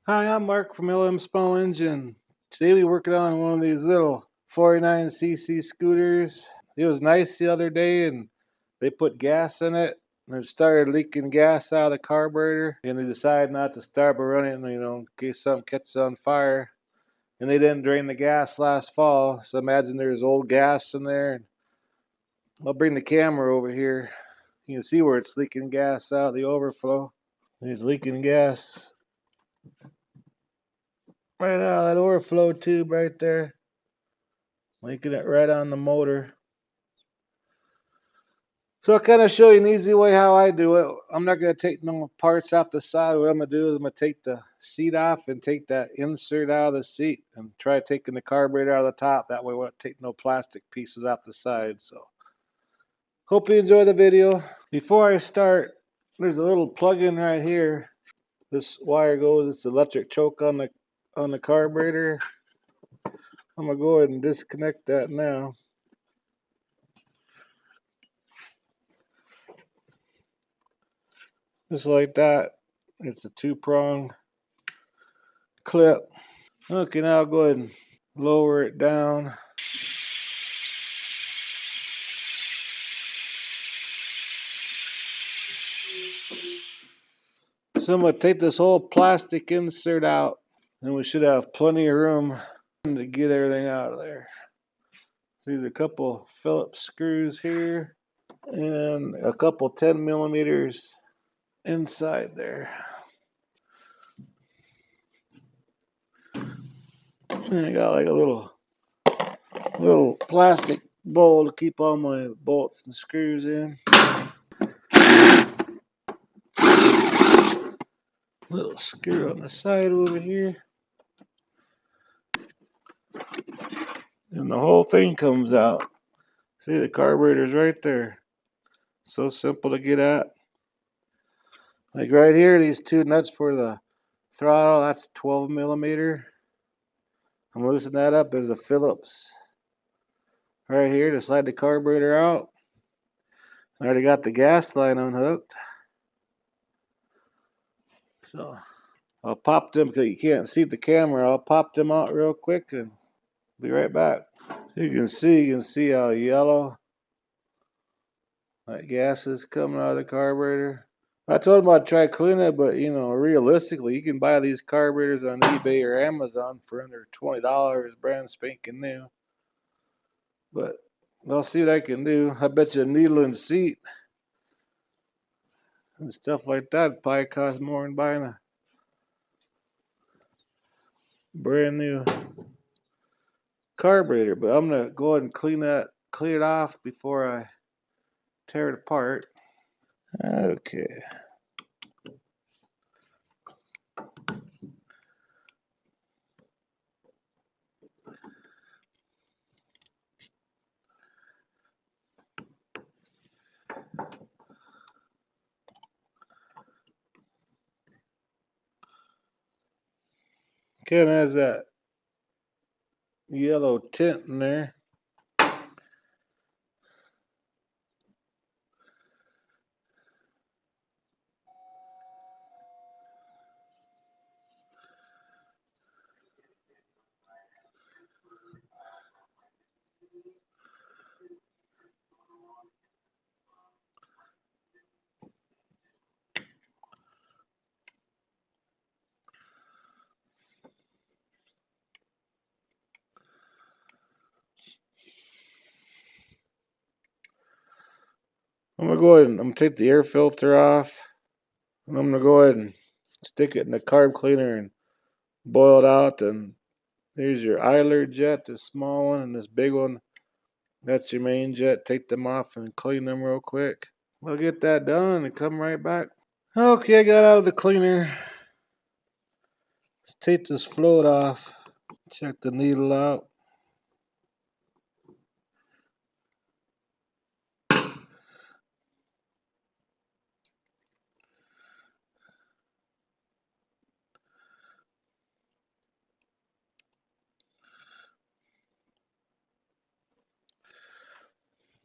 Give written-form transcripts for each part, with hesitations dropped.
Hi, I'm Mark from LM Small Engine. Today we're working on one of these little 49cc scooters. It was nice the other day and they put gas in it and it started leaking gas out of the carburetor and they decided not to start but run it, in case something catches on fire. And they didn't drain the gas last fall, so imagine there's old gas in there. I'll bring the camera over here. You can see where it's leaking gas out of the overflow. It's leaking gas right out of that overflow tube right there. Linking it right on the motor. So I'll kind of show you an easy way how I do it. I'm not going to take no parts off the side. What I'm going to do is I'm going to take the seat off and take that insert out of the seat and try taking the carburetor out of the top. That way we won't take no plastic pieces off the side. So hope you enjoy the video. Before I start, there's a little plug-in right here. This wire goes, it's electric choke on the carburetor. I'm going to go ahead and disconnect that now. Just like that. It's a two-prong clip. Okay, now I'll go ahead and lower it down. So I'm going to take this whole plastic insert out, and we should have plenty of room to get everything out of there. There's a couple Phillips screws here, and a couple 10 millimeters inside there. And I got like a little plastic bowl to keep all my bolts and screws in. Little screw on the side over here. And the whole thing comes out. See, the carburetor's right there. So simple to get at. Like right here, these two nuts for the throttle, that's 12 millimeter. I'm loosening that up. There's a Phillips right here to slide the carburetor out. I already got the gas line unhooked. So I'll pop them because you can't see the camera. I'll pop them out real quick and be right back. You can see how yellow that gas is coming out of the carburetor. I told him I'd try cleaning it, but realistically, you can buy these carburetors on eBay or Amazon for under $20, brand spanking new. But I'll see what I can do. I bet you a needle and seat and stuff like that probably costs more than buying a brand new carburetor. But I'm gonna go ahead and clean it off before I tear it apart. Okay. Kind of has that yellow tint in there. I'm gonna take the air filter off, and I'm gonna go ahead and stick it in the carb cleaner and boil it out. And there's your idler jet, this small one, and this big one. That's your main jet. Take them off and clean them real quick. We'll get that done and come right back. Okay, I got out of the cleaner. Let's take this float off. Check the needle out.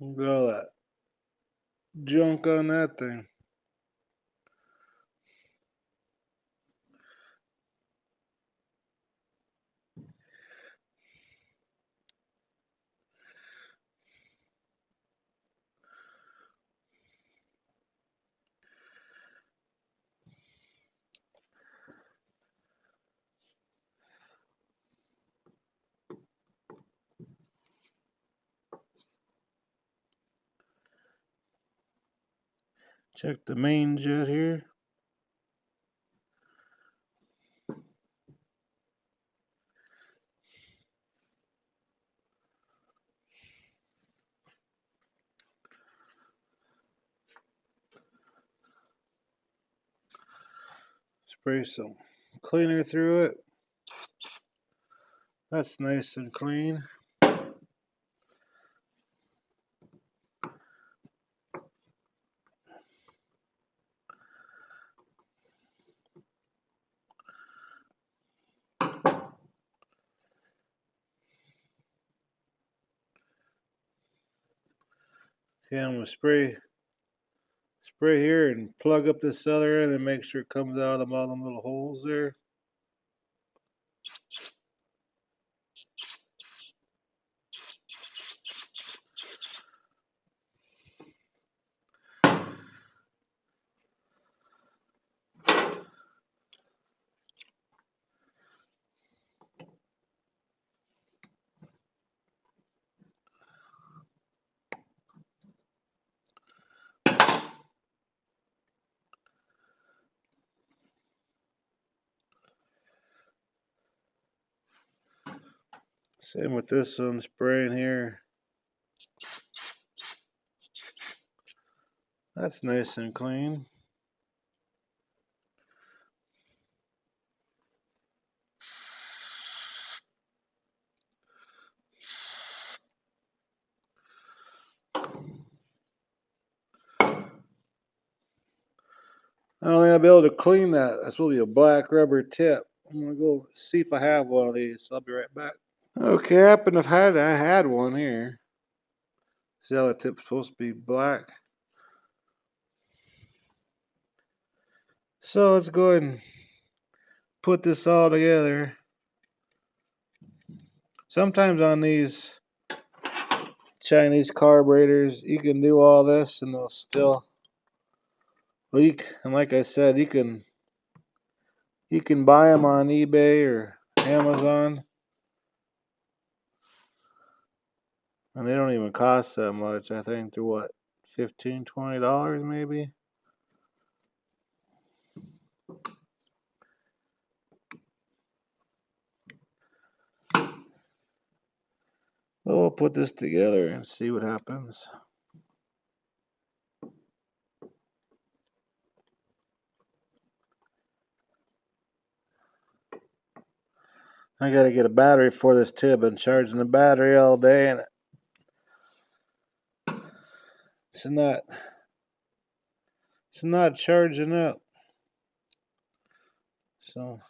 Look at all that junk on that thing. Check the main jet here. Spray some cleaner through it. That's nice and clean. Okay, I'm gonna spray here and plug up this other end and make sure it comes out of all them little holes there. Same with this one, spraying here. That's nice and clean. I don't think I'll be able to clean that. That's supposed to be a black rubber tip. I'm gonna go see if I have one of these. So I'll be right back. Okay, I happen to have I had one here. See how the tip's supposed to be black. So let's go ahead and put this all together. Sometimes on these Chinese carburetors, you can do all this and they'll still leak. And like I said, you can buy them on eBay or Amazon, and they don't even cost that much. I think they're what, $15, $20 maybe. Well, we'll put this together and see what happens. I gotta get a battery for this too. I've been charging the battery all day and it's not charging up. So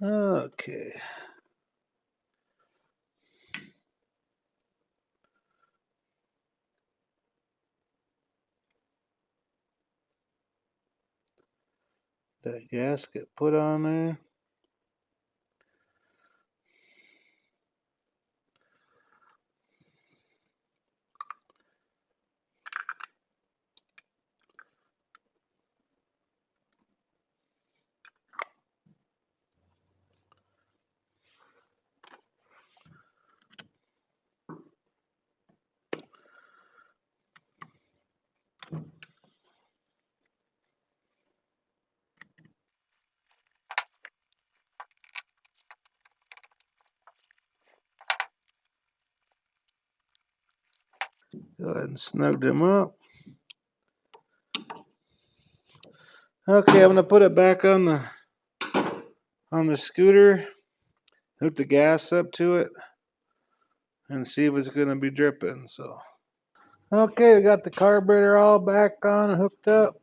okay. That gasket put on there. Go ahead and snug them up. Okay, I'm gonna put it back on the scooter. hook the gas up to it and see if it's going to be dripping. So, okay, we got the carburetor all back on and hooked up.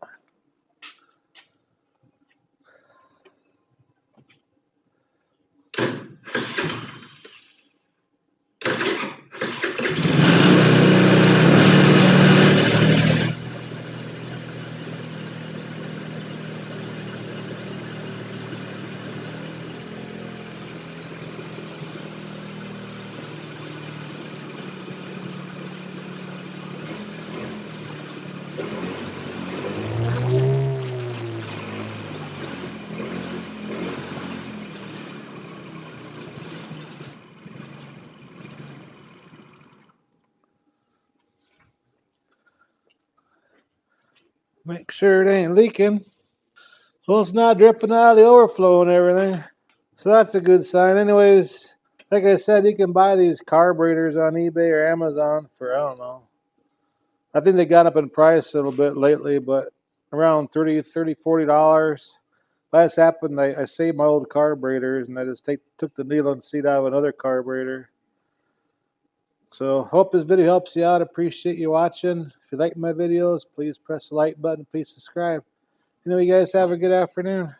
Make sure it ain't leaking. Well, it's not dripping out of the overflow and everything. So that's a good sign. Anyways, like I said, you can buy these carburetors on eBay or Amazon for, I don't know. I think they got up in price a little bit lately, but around $40. Last happened, I saved my old carburetors and I just took the needle and seat out of another carburetor. So hope this video helps you out. Appreciate you watching. If you like my videos, please press the like button. Please subscribe. You guys have a good afternoon.